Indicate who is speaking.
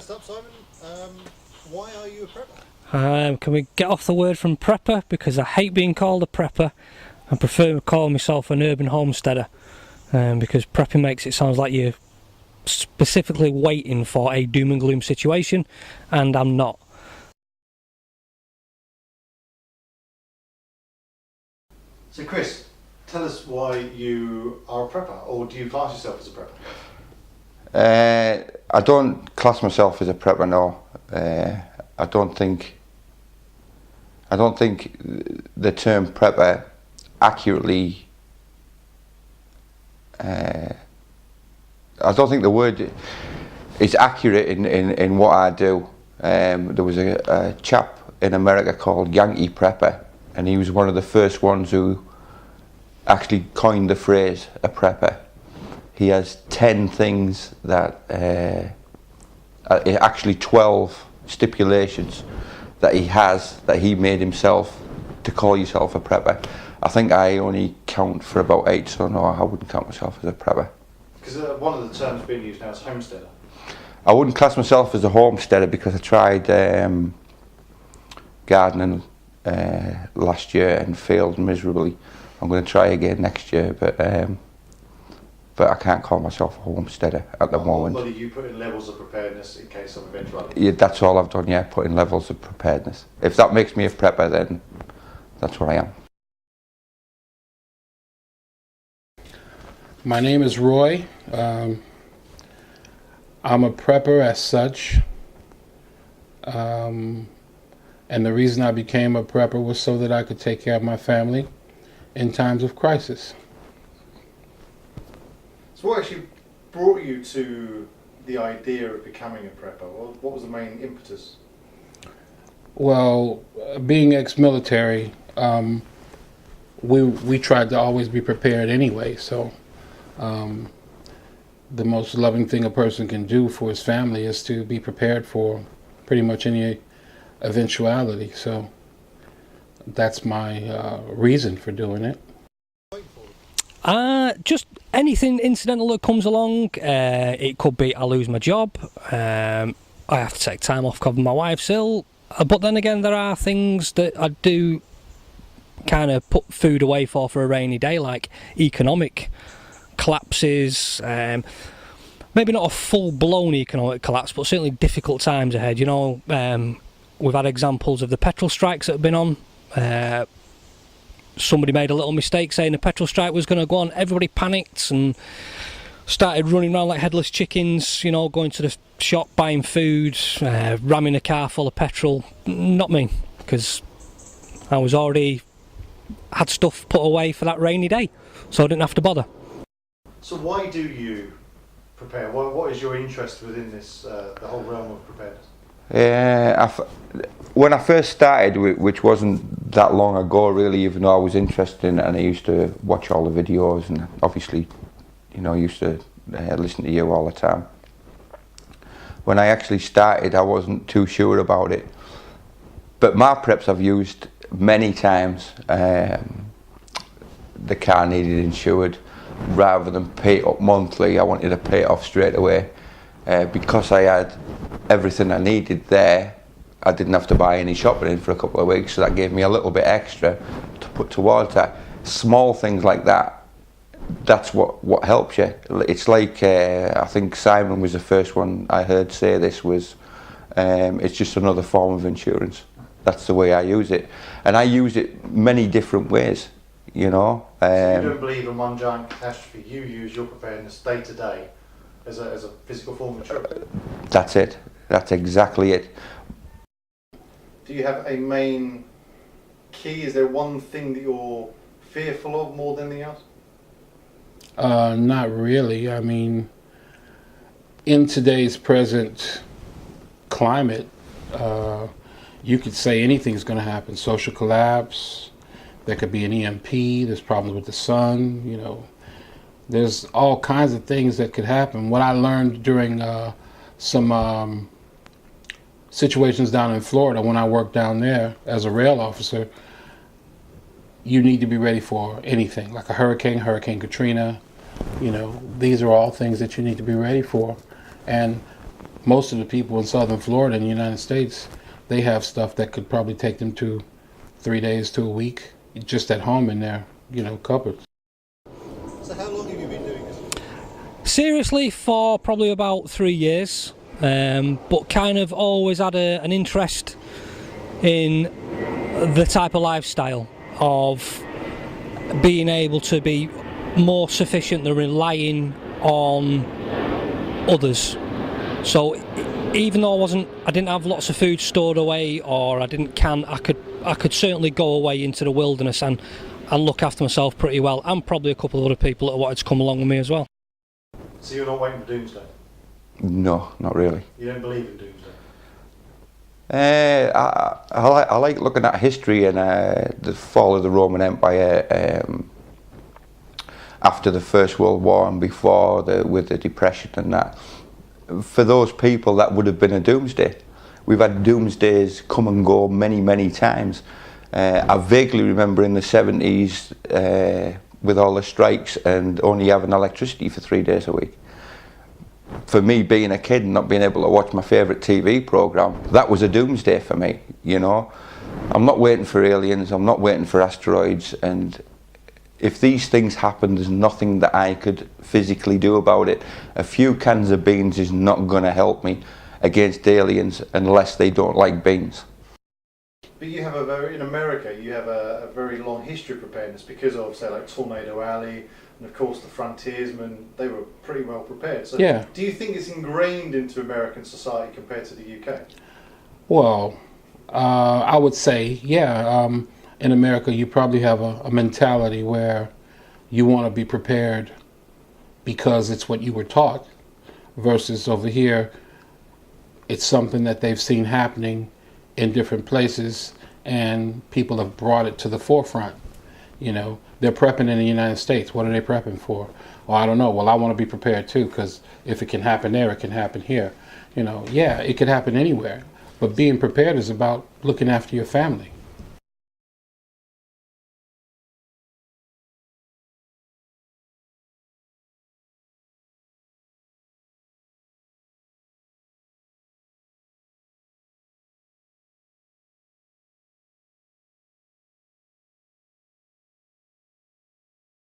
Speaker 1: First up, Simon, why are you a prepper?
Speaker 2: Can we get off the word from prepper, because I hate being called a prepper. I prefer to call myself an urban homesteader, because prepping makes it sound like you're specifically waiting for a doom and gloom situation, and I'm not.
Speaker 1: So Chris, tell us why you are a prepper, or do you class yourself as a prepper?
Speaker 3: I don't class myself as a prepper, no. I don't think the term prepper accurately. I don't think the word is accurate in what I do. There was a chap in America called Yankee Prepper, and he was one of the first ones who actually coined the phrase a prepper. He has 10 things that, actually 12 stipulations that he made himself to call yourself a prepper. I think I only count for about 8, so no, I wouldn't count myself as a prepper.
Speaker 1: Because one of the terms being used now is homesteader.
Speaker 3: I wouldn't class myself as a homesteader because I tried gardening last year and failed miserably. I'm going to try again next year, but I can't call myself a homesteader at the moment.
Speaker 1: Well, you put in levels of preparedness in case of eventuality?
Speaker 3: Yeah, that's all I've done, yeah, put in levels of preparedness. If that makes me a prepper, then that's what I am.
Speaker 4: My name is Roy. I'm a prepper as such. And the reason I became a prepper was so that I could take care of my family in times of crisis.
Speaker 1: So what actually brought you to the idea of becoming a prepper? What was the main impetus?
Speaker 4: Well, being ex-military, we tried to always be prepared anyway, so the most loving thing a person can do for his family is to be prepared for pretty much any eventuality. So that's my reason for doing it.
Speaker 2: Just anything incidental that comes along. It could be I lose my job, I have to take time off covering my wife's ill, but then again there are things that I do kind of put food away for a rainy day, like economic collapses, maybe not a full-blown economic collapse, but certainly difficult times ahead. You know, we've had examples of the petrol strikes that have been on. Somebody made a little mistake saying the petrol strike was going to go on. Everybody panicked and started running around like headless chickens, you know, going to the shop, buying food, ramming a car full of petrol. Not me, because I was already had stuff put away for that rainy day, so I didn't have to bother.
Speaker 1: So why do you prepare? What is your interest within this, the whole realm of preparedness?
Speaker 3: When I first started, which wasn't that long ago really, even though I was interested in it and I used to watch all the videos and obviously, you know, used to listen to you all the time. When I actually started, I wasn't too sure about it. But my preps I've used many times. The car needed insured. Rather than pay it up monthly, I wanted to pay it off straight away. Because I had everything I needed there, I didn't have to buy any shopping in for a couple of weeks, so that gave me a little bit extra to put towards that. Small things like that, that's what helps you. It's like, I think Simon was the first one I heard say this, was it's just another form of insurance. That's the way I use it. And I use it many different ways, you know.
Speaker 1: So you don't believe in one giant catastrophe, you use your preparedness day to day as a physical form of insurance?
Speaker 3: That's it. That's exactly it.
Speaker 1: Do you have a main key? Is there one thing that you're fearful of more than anything else?
Speaker 4: Not really. I mean, in today's present climate, you could say anything's going to happen. Social collapse, there could be an EMP, there's problems with the sun, you know. There's all kinds of things that could happen. What I learned during some situations down in Florida when I worked down there as a rail officer, you need to be ready for anything, like a hurricane, Hurricane Katrina. You know, these are all things that you need to be ready for. And most of the people in southern Florida in the United States, they have stuff that could probably take them to 3 days to a week just at home in their, cupboards.
Speaker 1: So how long have you been doing this?
Speaker 2: Seriously, for probably about 3 years, but kind of always had an interest in the type of lifestyle of being able to be more sufficient than relying on others. So even though I didn't have lots of food stored away, or I didn't can, I could certainly go away into the wilderness and look after myself pretty well, and probably a couple of other people that wanted to come along with me as well.
Speaker 1: So you're not waiting for doomsday?
Speaker 3: No, not really.
Speaker 1: You don't believe in doomsday?
Speaker 3: I like looking at history and the fall of the Roman Empire after the First World War and before with the Depression and that. For those people, that would have been a doomsday. We've had doomsdays come and go many, many times. I vaguely remember in the 70s with all the strikes and only having electricity for 3 days a week. For me, being a kid and not being able to watch my favourite TV programme, that was a doomsday for me, I'm not waiting for aliens, I'm not waiting for asteroids, and if these things happen, there's nothing that I could physically do about it. A few cans of beans is not going to help me against aliens unless they don't like beans.
Speaker 1: But you have in America, you have a very long history of preparedness because of, say, like Tornado Alley, and of course the frontiersmen, they were pretty well prepared. So
Speaker 4: Yeah.
Speaker 1: Do you think it's ingrained into American society compared to the UK?
Speaker 4: Well, I would say, yeah. In America, you probably have a mentality where you want to be prepared because it's what you were taught, versus over here, it's something that they've seen happening in different places, and people have brought it to the forefront. They're prepping in the United States. What are they prepping for? Well, I don't know. Well, I want to be prepared too, because if it can happen there, it can happen here. Yeah, it could happen anywhere. But being prepared is about looking after your family.